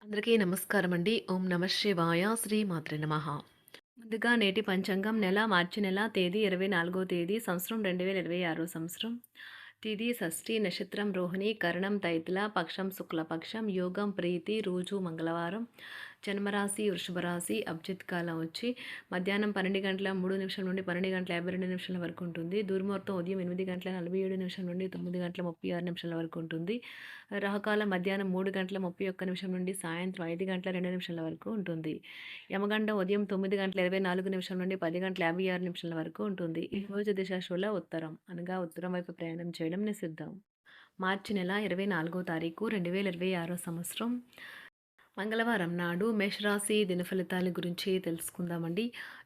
అందరికీ నమస్కారం అండి. ఓం నమ శివాయ. శ్రీ మాత్రే నమః. ముందుగా నేటి పంచాంగం మార్చి నెల తేదీ 24వ తేదీ సంవత్సరం 2026 సంవత్సరం. తిథి షష్ఠి, నక్షత్రం రోహిణి, కరణం తైతుల, పక్షం శుక్లపక్షం, యోగం ప్రీతి, రోజు మంగళవారం. జన్మరాశి వృషభ రాశి. అభిజిత్ కాలం వచ్చి మధ్యాహ్నం 12:03 నుండి 12:52 వరకు ఉంటుంది. దుర్ముహూర్తం ఉదయం 8:47 నుండి 9:36 వరకు ఉంటుంది. రాహుకాలం మధ్యాహ్నం 3:31 నుండి సాయంత్రం 5:02 వరకు ఉంటుంది. యమగండం ఉదయం 9:24 నుండి 10:56 వరకు ఉంటుంది. ఈ రోజు దిశాశూల ఉత్తరం అనగా ఉత్తరం వైపు ప్రయాణం చేయడం నిషిద్ధం. మార్చి నెల 24వ తారీఖు 2026 సంవత్సరం మంగళవారం నాడు మేషరాశి దినఫలితాల గురించి తెలుసుకుందామండి.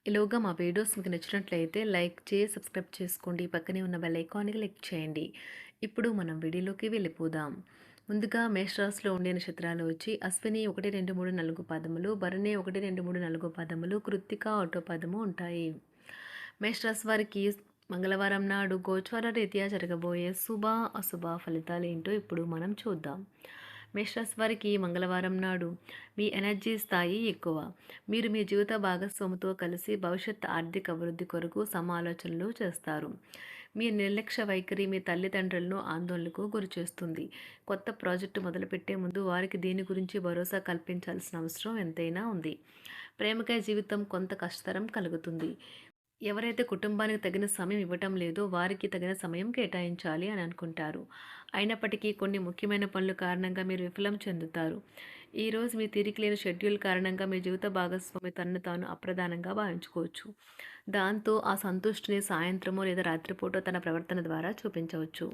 ఈలోగా మా వీడియోస్ మీకు నచ్చినట్లయితే లైక్ చేసి సబ్స్క్రైబ్ చేసుకోండి. పక్కనే ఉన్న బెల్ ఐకాన్ని క్లిక్ చేయండి. ఇప్పుడు మనం వీడియోలోకి వెళ్ళిపోదాం. ముందుగా మేషరాశిలో ఉండే నక్షత్రాలు వచ్చి అశ్విని 1, 2, 3, 4 పాదములు, భరణి 1, 2, 3, 4 పాదములు, కృత్తిక 1 పాదము ఉంటాయి. మేషరాశి వారికి మంగళవారం నాడు గోచార రీత్యా జరగబోయే శుభ అశుభ ఫలితాలు ఏంటో ఇప్పుడు మనం చూద్దాం. మేషరాశి వారికి మంగళవారం నాడు మీ ఎనర్జీ స్థాయి ఎక్కువ. మీరు మీ జీవిత భాగస్వామితో కలిసి భవిష్యత్ ఆర్థిక అభివృద్ధి కొరకు సమాలోచనలు చేస్తారు. మీ నిర్లక్ష్య వైఖరి మీ తల్లిదండ్రులను ఆందోళనకు గురిచేస్తుంది. కొత్త ప్రాజెక్టు మొదలుపెట్టే ముందు వారికి దీని గురించి భరోసా కల్పించాల్సిన అవసరం ఎంతైనా ఉంది. ప్రేమకై జీవితం కొంత కష్టతరం కలుగుతుంది. ఎవరైతే కుటుంబానికి తగిన సమయం ఇవ్వటం లేదో వారికి తగిన సమయం కేటాయించాలి అని అనుకుంటారు. అయినప్పటికీ కొన్ని ముఖ్యమైన పనుల కారణంగా మీరు విఫలం చెందుతారు. ఈరోజు మీ తీరిక లేని షెడ్యూల్ కారణంగా మీ జీవిత భాగస్వామి తనను తాను అప్రధానంగా భావించుకోవచ్చు. దాంతో ఆ సంతుష్టిని సాయంత్రమో లేదా రాత్రిపూట తన ప్రవర్తన ద్వారా చూపించవచ్చు.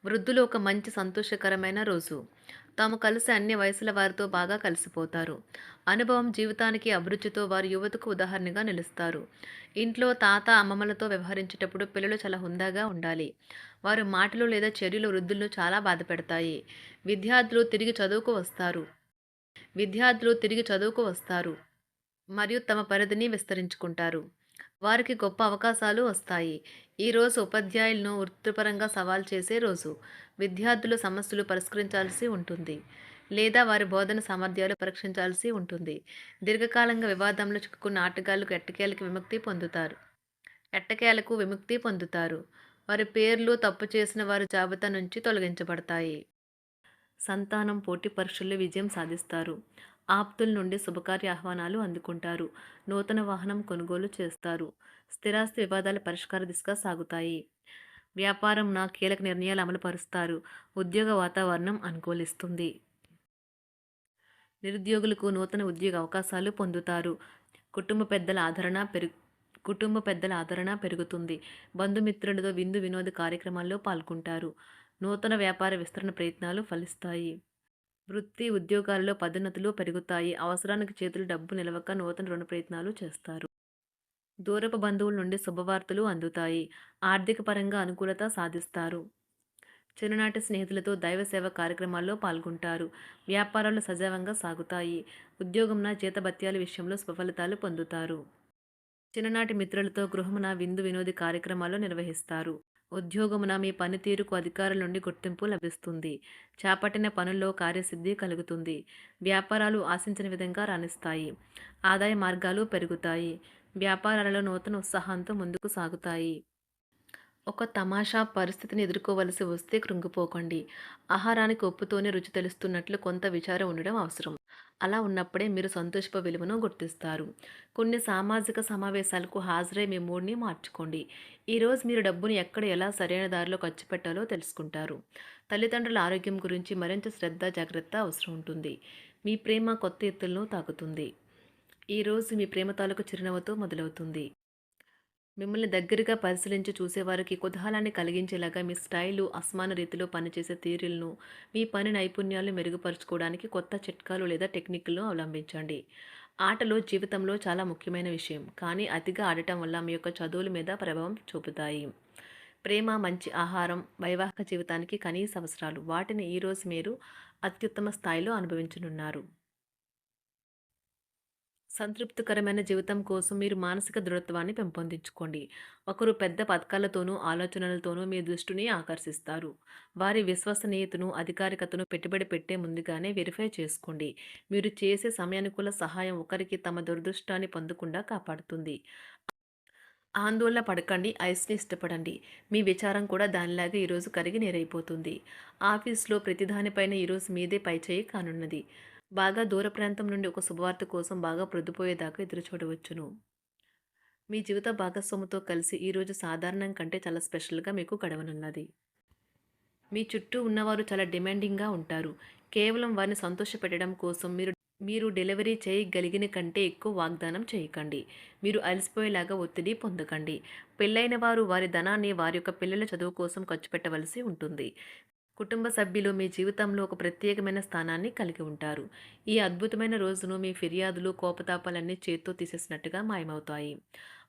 వృద్ధులు ఒక మంచి సంతోషకరమైన రోజు. తాము కలిసి అన్ని వయసుల వారితో బాగా కలిసిపోతారు. అనుభవం జీవితానికి అభిరుచితో వారు యువతకు ఉదాహరణగా నిలుస్తారు. ఇంట్లో తాత అమ్మమ్మలతో వ్యవహరించేటప్పుడు పిల్లలు చాలా హుందాగా ఉండాలి. వారు మాటలు లేదా చర్యలు వృద్ధులను చాలా బాధపెడతాయి. విద్యార్థులు తిరిగి చదువుకు వస్తారు. విద్యార్థులు తిరిగి చదువుకు వస్తారు మరియు తమ పరిధిని విస్తరించుకుంటారు. వారికి గొప్ప అవకాశాలు వస్తాయి. ఈరోజు ఉపాధ్యాయులను వృత్తిపరంగా సవాల్ చేసే రోజు. విద్యార్థులు సమస్యలు పరిష్కరించాల్సి ఉంటుంది లేదా వారి బోధన సామర్థ్యాలు పరీక్షించాల్సి ఉంటుంది. దీర్ఘకాలంగా వివాదంలో చిక్కుకున్న ఆటగాళ్లకు ఎట్టకేలకు విముక్తి పొందుతారు. వారి పేర్లు తప్పు చేసిన వారి జాబితా నుంచి తొలగించబడతాయి. సంతానం పోటీ పరీక్షల్లో విజయం సాధిస్తారు. ఆప్తుల నుండి శుభకార్య ఆహ్వానాలు అందుకుంటారు. నూతన వాహనం కొనుగోలు చేస్తారు. స్థిరాస్తి వివాదాల పరిష్కార దిశగా సాగుతాయి. వ్యాపారం కీలక నిర్ణయాలు అమలుపరుస్తారు. ఉద్యోగ వాతావరణం అనుకూలిస్తుంది. నిరుద్యోగులకు నూతన ఉద్యోగ అవకాశాలు పొందుతారు. కుటుంబ పెద్దల ఆదరణ పెరుగుతుంది. బంధుమిత్రులతో విందు వినోద కార్యక్రమాల్లో పాల్గొంటారు. నూతన వ్యాపార విస్తరణ ప్రయత్నాలు ఫలిస్తాయి. వృత్తి ఉద్యోగాల్లో పదోన్నతులు పెరుగుతాయి. అవసరానికి చేతులు డబ్బు నిలవక నూతన రుణ ప్రయత్నాలు చేస్తారు. దూరపు బంధువుల నుండి శుభవార్తలు అందుతాయి. ఆర్థిక పరంగా అనుకూలత సాధిస్తారు. చిన్ననాటి స్నేహితులతో దైవ సేవ కార్యక్రమాల్లో పాల్గొంటారు. వ్యాపారాలు సజావంగా సాగుతాయి. ఉద్యోగంన జీతభత్యాల విషయంలో స్వఫలితాలు పొందుతారు. చిన్ననాటి మిత్రులతో గృహమున విందు వినోది కార్యక్రమాలు నిర్వహిస్తారు. ఉద్యోగమున మీ పనితీరుకు అధికారుల నుండి గుర్తింపు లభిస్తుంది. చేపట్టిన పనుల్లో కార్యసిద్ధి కలుగుతుంది. వ్యాపారాలు ఆశించిన విధంగా రాణిస్తాయి. ఆదాయ మార్గాలు పెరుగుతాయి. వ్యాపారాలలో నూతన ఉత్సాహంతో ముందుకు సాగుతాయి. ఒక తమాషా పరిస్థితిని ఎదుర్కోవలసి వస్తే కృంగిపోకండి. ఆహారానికి ఉప్పుతోనే రుచి తెలుస్తున్నట్లు కొంత విచారం ఉండడం అవసరం. అలా ఉన్నప్పుడే మీరు సంతోషపు విలువను గుర్తిస్తారు. కొన్ని సామాజిక సమావేశాలకు హాజరై మీ మూడ్ని మార్చుకోండి. ఈరోజు మీరు డబ్బుని ఎక్కడ ఎలా సరైన దారిలో ఖర్చు పెట్టాలో తెలుసుకుంటారు. తల్లిదండ్రుల ఆరోగ్యం గురించి మరింత శ్రద్ధ జాగ్రత్త అవసరం ఉంటుంది. మీ ప్రేమ కొత్త ఎత్తులను తాకుతుంది. ఈరోజు మీ ప్రేమ తాలూకు చిరునవ్వుతో మొదలవుతుంది. మిమ్మల్ని దగ్గరగా పరిశీలించి చూసేవారికి కుతూహలాన్ని కలిగించేలాగా మీ స్టైలు, అసమాన రీతిలో పనిచేసే తీరులను, మీ పని నైపుణ్యాలను మెరుగుపరుచుకోవడానికి కొత్త చిట్కాలు లేదా టెక్నిక్లను అవలంబించండి. ఆటలు జీవితంలో చాలా ముఖ్యమైన విషయం, కానీ అతిగా ఆడటం వల్ల మీ యొక్క చదువుల మీద ప్రభావం చూపుతాయి. ప్రేమ, మంచి ఆహారం, వైవాహిక జీవితానికి కనీస అవసరాలు. వాటిని ఈరోజు మీరు అత్యుత్తమ స్థాయిలో అనుభవించనున్నారు. సంతృప్తికరమైన జీవితం కోసం మీరు మానసిక దృఢత్వాన్ని పెంపొందించుకోండి. ఒకరు పెద్ద పథకాలతోనూ, ఆలోచనలతోనూ మీ దృష్టిని ఆకర్షిస్తారు. వారి విశ్వసనీయతను, అధికారికతను పెట్టుబడి పెట్టే ముందుగానే వెరిఫై చేసుకోండి. మీరు చేసే సమయానుకూల సహాయం ఒకరికి తమ దురదృష్టాన్ని పొందకుండా కాపాడుతుంది. ఆందోళన పడకండి. ఐస్‌ని ఇష్టపడండి. మీ విచారం కూడా దానిలాగే ఈరోజు కరిగి నీరైపోతుంది. ఆఫీస్‌లో ప్రతి దానిపైన ఈరోజు మీదే పైచేయి కానున్నది. బాగా దూర ప్రాంతం నుండి ఒక శుభవార్త కోసం బాగా ప్రొద్దుపోయేదాకా ఎదురుచూడవచ్చును. మీ జీవిత భాగస్వామితో కలిసి ఈరోజు సాధారణం కంటే చాలా స్పెషల్‌గా మీకు గడవనున్నది. మీ చుట్టూ ఉన్నవారు చాలా డిమాండింగ్‌గా ఉంటారు. కేవలం వారిని సంతోషపెట్టడం కోసం మీరు మీరు డెలివరీ చేయగలిగిన కంటే ఎక్కువ వాగ్దానం చేయకండి. మీరు అలసిపోయేలాగా ఒత్తిడి పొందకండి. పెళ్ళైన వారు వారి ధనాన్ని వారి యొక్క పిల్లల చదువు కోసం ఖర్చు పెట్టవలసి ఉంటుంది. కుటుంబ సభ్యులు మీ జీవితంలో ఒక ప్రత్యేకమైన స్థానాన్ని కలిగి ఉంటారు. ఈ అద్భుతమైన రోజును మీ ఫిర్యాదులు, కోపతాపాలన్నీ చేత్తో తీసేసినట్టుగా మాయమవుతాయి.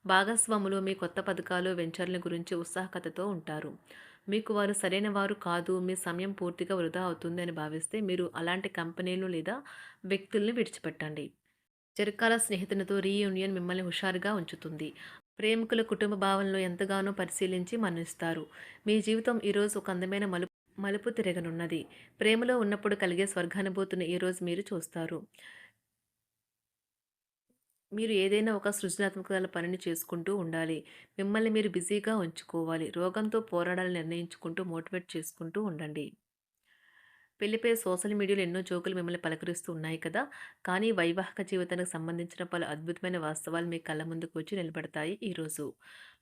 భాగస్వాములు మీ కొత్త పథకాలు, వెంచర్ల గురించి ఉత్సాహకతతో ఉంటారు. మీకు వారు సరైన వారు కాదు, మీ సమయం పూర్తిగా వృధా అవుతుంది అని భావిస్తే మీరు అలాంటి కంపెనీలు లేదా వ్యక్తుల్ని విడిచిపెట్టండి. చిరకాల స్నేహితునితో రీయూనియన్ మిమ్మల్ని హుషారుగా ఉంచుతుంది. ప్రేమికుల కుటుంబ భావనలు ఎంతగానో పరిశీలించి మన్నిస్తారు. మీ జీవితం ఈరోజు ఒక అందమైన మలుపు తిరగనున్నది. ప్రేమలో ఉన్నప్పుడు కలిగే స్వర్గానుభూతిని ఈరోజు మీరు చూస్తారు. మీరు ఏదైనా ఒక సృజనాత్మక పనిని చేసుకుంటూ ఉండాలి. మిమ్మల్ని మీరు బిజీగా ఉంచుకోవాలి. రోగంతో పోరాడాలని నిర్ణయించుకుంటూ మోటివేట్ చేసుకుంటూ ఉండండి. పెళ్లిపై సోషల్ మీడియాలో ఎన్నో జోకులు మిమ్మల్ని పలకరిస్తూ ఉన్నాయి కదా! కానీ వైవాహిక జీవితానికి సంబంధించిన పలు అద్భుతమైన వాస్తవాలు మీ కళ్ళ ముందుకు వచ్చి నిలబడతాయి ఈరోజు.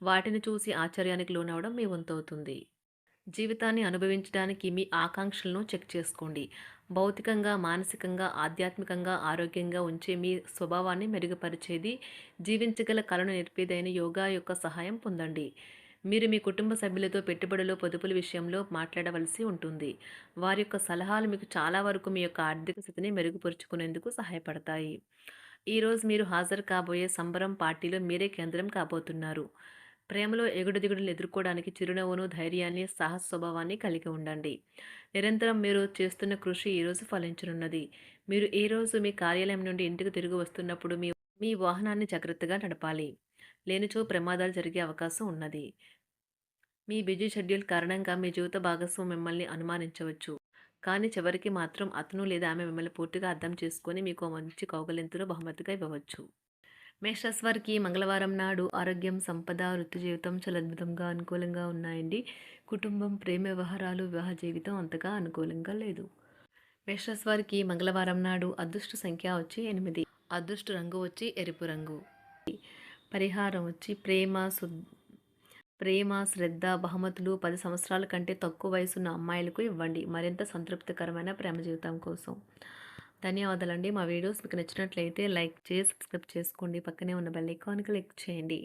వాటిని చూసి ఆశ్చర్యానికి లోనవ్వడం మీ వంతవుతుంది. జీవితాన్ని అనుభవించడానికి మీ ఆకాంక్షలను చెక్ చేసుకోండి. భౌతికంగా, మానసికంగా, ఆధ్యాత్మికంగా ఆరోగ్యంగా ఉంచే మీ స్వభావాన్ని మెరుగుపరిచేది, జీవించగల కళను నేర్పేదైన యోగా యొక్క సహాయం పొందండి. మీరు మీ కుటుంబ సభ్యులతో పెట్టుబడులు, పొదుపుల విషయంలో మాట్లాడవలసి ఉంటుంది. వారి యొక్క సలహాలు మీకు చాలా వరకు మీ యొక్క ఆర్థిక స్థితిని మెరుగుపరుచుకునేందుకు సహాయపడతాయి. ఈరోజు మీరు హాజరు కాబోయే సంబరం పార్టీలో మీరే కేంద్రం కాబోతున్నారు. ప్రేమలో ఎగుడుదిగుడులను ఎదుర్కోవడానికి చిరునవ్వును, ధైర్యాన్ని, సాహస స్వభావాన్ని కలిగి ఉండండి. నిరంతరం మీరు చేస్తున్న కృషి ఈరోజు ఫలించనున్నది. మీరు ఈ రోజు మీ కార్యాలయం నుండి ఇంటికి తిరిగి వస్తున్నప్పుడు మీ మీ వాహనాన్ని జాగ్రత్తగా నడపాలి. లేనిచో ప్రమాదాలు జరిగే అవకాశం ఉన్నది. మీ బిజీ షెడ్యూల్ కారణంగా మీ జీవిత భాగస్వామి మిమ్మల్ని అనుమానించవచ్చు. కానీ చివరికి మాత్రం అతను లేదా ఆమె మిమ్మల్ని పూర్తిగా అర్థం చేసుకొని మీకు ఓ మంచి కౌగిలింతను బహుమతిగా ఇవ్వవచ్చు. మేషరాశి వారికి మంగళవారం నాడు ఆరోగ్యం, సంపద, వృత్తి జీవితం చాలా అద్భుతంగా అనుకూలంగా ఉన్నాయండి. కుటుంబం, ప్రేమ వ్యవహారాలు, వివాహ జీవితం అంతగా అనుకూలంగా లేదు. మేషరాశి వారికి మంగళవారం నాడు అదృష్ట సంఖ్య వచ్చి 8. అదృష్ట రంగు వచ్చి ఎరుపు రంగు. పరిహారం వచ్చి ప్రేమ, శ్రద్ధ, బహుమతులు 10 సంవత్సరాల కంటే తక్కువ వయసున్న అమ్మాయిలకు ఇవ్వండి. మరింత సంతృప్తికరమైన ప్రేమ జీవితం కోసం. ధన్యవాదాలండి. మా వీడియోస్ మీకు నచ్చినట్లయితే లైక్ చేసి, సబ్స్క్రైబ్ చేసుకోండి. పక్కనే ఉన్న బెల్ ఐకాన్‌ని క్లిక్ చేయండి.